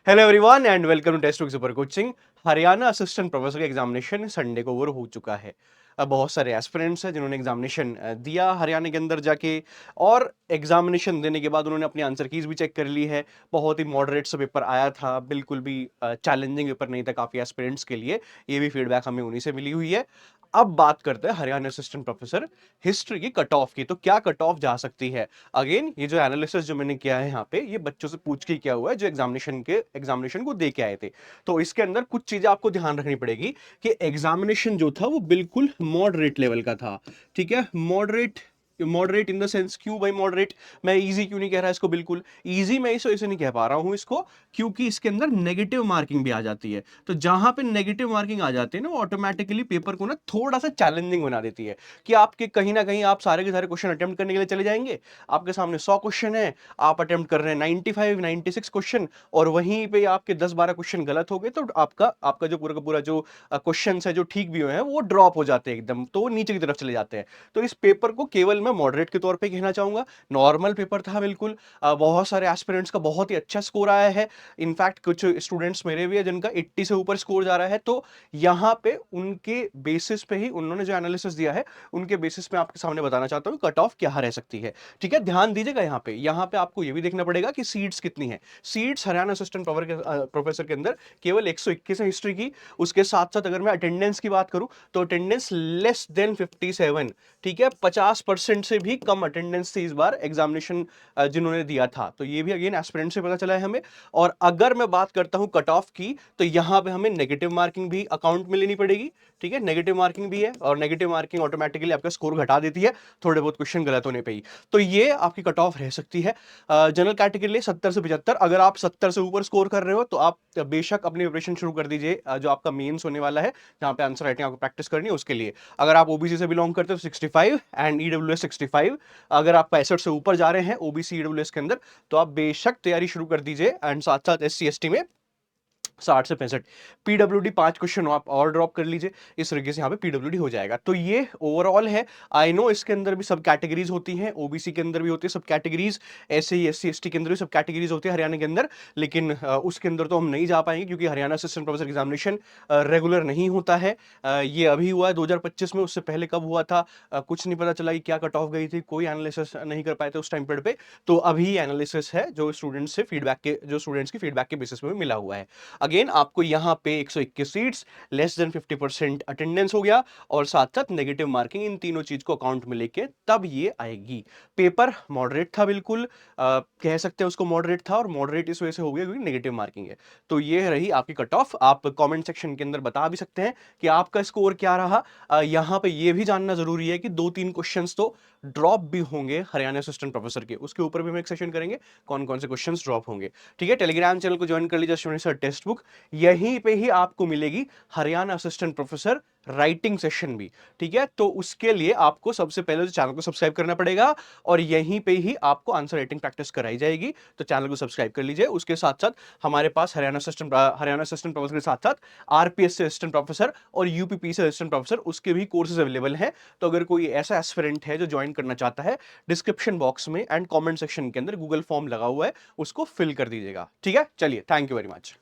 Hello everyone and welcome to Testbook super coaching. Haryana assistant professor का examination Sunday को over हो चुका है। अब बहुत सारे एस्पिरेंट्स हैं जिन्होंने एग्जामिनेशन दिया हरियाणा के अंदर जाके, और एग्जामिनेशन देने के बाद उन्होंने अपनी आंसर कीज भी चेक कर ली है। बहुत ही मॉडरेट सा पेपर आया था, बिल्कुल भी चैलेंजिंग पेपर नहीं था काफी एस्पिरेंट्स के लिए। ये भी फीडबैक हमें उन्हीं से मिली हुई है। अब बात करते हैं हरियाणा असिस्टेंट प्रोफेसर हिस्ट्री की कट ऑफ की। तो क्या कट ऑफ जा सकती है? अगेन ये जो एनालिसिस जो मैंने किया है यहाँ पे, ये बच्चों से पूछ के किया हुआ है जो एग्जामिनेशन को दे के आए थे। तो इसके अंदर कुछ चीजें आपको ध्यान रखनी पड़ेगी कि एग्जामिनेशन जो था वो बिल्कुल मॉडरेट लेवल का था। ठीक है, moderate. Moderate in the sense, क्यों भाई मॉडरेट? मैं इजी क्यों नहीं कह रहा इसको? बिल्कुल इजी मैं इसे नहीं कह पा रहा हूं इसको, क्योंकि इसके अंदर नेगेटिव मार्किंग भी आ जाती है। तो जहां पे नेगेटिव मार्किंग आ जाती है ना, वो ऑटोमेटिकली पेपर को ना थोड़ा सा चैलेंजिंग बना देती है कि आपके कहीं ना कहीं आप सारे के सारे क्वेश्चन अटेम्प्ट करने के लिए चले जाएंगे। आपके सामने 100 क्वेश्चन है, आप अटेम्प्ट कर रहे हैं 95 96 क्वेश्चन, और वहीं पे आपके 10-12 क्वेश्चन गलत हो गए, तो आपका आपका जो पूरा का पूरा जो क्वेश्चन है जो ठीक भी हुए हैं वो ड्रॉप हो जाते हैं एकदम, तो नीचे की तरफ चले जाते हैं। तो इस पेपर को केवल मैं मॉडरेट के तौर पे कहना चाहूंगा। नॉर्मल पेपर था बिल्कुल। बहुत सारे एस्पिरेंट्स का बहुत ही अच्छा स्कोर आया है। इनफैक्ट कुछ स्टूडेंट्स मेरे भी है जिनका 80 से ऊपर स्कोर जा रहा है। तो यहाँ पे उनके बेसिस पे ही उन्होंने जो एनालिसिस दिया है, उनके बेसिस पे आपके सामने बताना चाहता हूँ कट ऑफ क्या रह सकती है। ठीक है, ध्यान दीजिएगा। यहाँ पे आपको ये भी देखना पड़ेगा कि सीट्स कितनी है। सीट्स हरियाणा असिस्टेंट प्रोफेसर के अंदर केवल 121 है हिस्ट्री की। उसके साथ साथ अगर मैं अटेंडेंस की बात करूं तो अटेंडेंस लेस देन 57। ठीक है, 50% से भी कम अटेंडेंस थी इस बार एग्जामिनेशन जिन्होंने दिया था। तो ये भी अगेन एस्पिरेंट से पता चला है हमें। और अगर मैं बात करता हूं कट ऑफ की, तो यहां पे हमें नेगेटिव मार्किंग भी अकाउंट में लेनी पड़ेगी। ठीक है, नेगेटिव मार्किंग भी है, और नेगेटिव मार्किंग ऑटोमेटिकली आपका स्कोर घटा देती है थोड़े बहुत क्वेश्चन गलत होने पे ही। तो ये आपकी कट ऑफ रह सकती है। जनरल कैटेगरी के लिए 70 से 75। अगर आप 70 से ऊपर स्कोर कर रहे हो तो आप बेशक अपनी प्रिपरेशन शुरू कर दीजिए जो आपका मेंस होने वाला है, जहां पे आंसर राइटिंग आपको प्रैक्टिस करनी है उसके लिए। अगर आप ओबीसी से बिलोंग करते हो 65 एंड ईडब्ल्यूएस 65। अगर आप 65 से ऊपर जा रहे हैं ओबीसी ईडब्ल्यूएस के अंदर, तो आप बेशक तैयारी शुरू कर दीजिए। एंड साथ साथ एससी एसटी में 60 से 65। पीडब्ल्यूडी 5 क्वेश्चन आप और ड्रॉप कर लीजिए, इस तरीके से यहाँ पे पीडब्ल्यूडी हो जाएगा। तो ये ओवरऑल है। आई नो इसके अंदर भी सब कैटेगरीज होती हैं, ओबीसी के अंदर भी होती है सब कैटेगरीज, ऐसे ही एससी एसटी के अंदर भी सब कैटेगरीज होती है हरियाणा के अंदर। लेकिन उसके अंदर तो हम नहीं जा पाएंगे क्योंकि Haryana assistant professor examination regular नहीं होता है। ये अभी हुआ है 2025 में, उससे पहले कब हुआ था कुछ नहीं पता चला कि क्या कट ऑफ गई थी, कोई एनालिसिस नहीं कर पाए थे उस टाइम पीरियड पे। तो अभी एनालिसिस है जो स्टूडेंट्स की फीडबैक के बेसिस पे मिला हुआ है। अगेन आपको यहां पे 121 सीट्स, लेस देन 50% अटेंडेंस हो गया, और साथ साथ नेगेटिव मार्किंग, इन तीनों चीज को अकाउंट में लेके तब ये आएगी। पेपर मॉडरेट था बिल्कुल, कह सकते हैं उसको मॉडरेट था, और मॉडरेट इस वजह से हो गया क्योंकि नेगेटिव मार्किंग है। तो ये रही आपकी कट ऑफ। आप कमेंट सेक्शन के अंदर बता भी सकते हैं कि आपका स्कोर क्या रहा। यहां पे ये भी जानना जरूरी है कि 2-3 क्वेश्चंस तो ड्रॉप भी होंगे हरियाणा असिस्टेंट प्रोफेसर के, उसके ऊपर भी हम एक सेशन करेंगे कौन कौन से क्वेश्चंस ड्रॉप होंगे। ठीक है, टेलीग्राम चैनल को ज्वाइन कर लीजिए, स्टूडेंट सर टेक्स्ट बुक। यहीं पे ही आपको मिलेगी Haryana assistant professor writing session भी। ठीक है, तो उसके लिए आपको सबसे पहले तो चैनल को सब्सक्राइब करना पड़ेगा, और यहीं पे ही आपको आंसर राइटिंग प्रैक्टिस कराई जाएगी। तो चैनल को सब्सक्राइब कर लीजिए। उसके साथ साथ हमारे पास हरियाणा असिस्टेंट प्रोफेसर के साथ साथ आरपीएस से असिस्टेंट प्रोफेसर और यूपीपी से असिस्टेंट प्रोफेसर, उसके भी कोर्सेज अवेलेबल हैं। तो अगर कोई ऐसा एस्पिरेंट है जो ज्वाइन करना चाहता है, डिस्क्रिप्शन बॉक्स में एंड कमेंट सेक्शन के अंदर गूगल फॉर्म लगा हुआ है, उसको फिल कर दीजिएगा। ठीक है, चलिए, थैंक यू वेरी मच।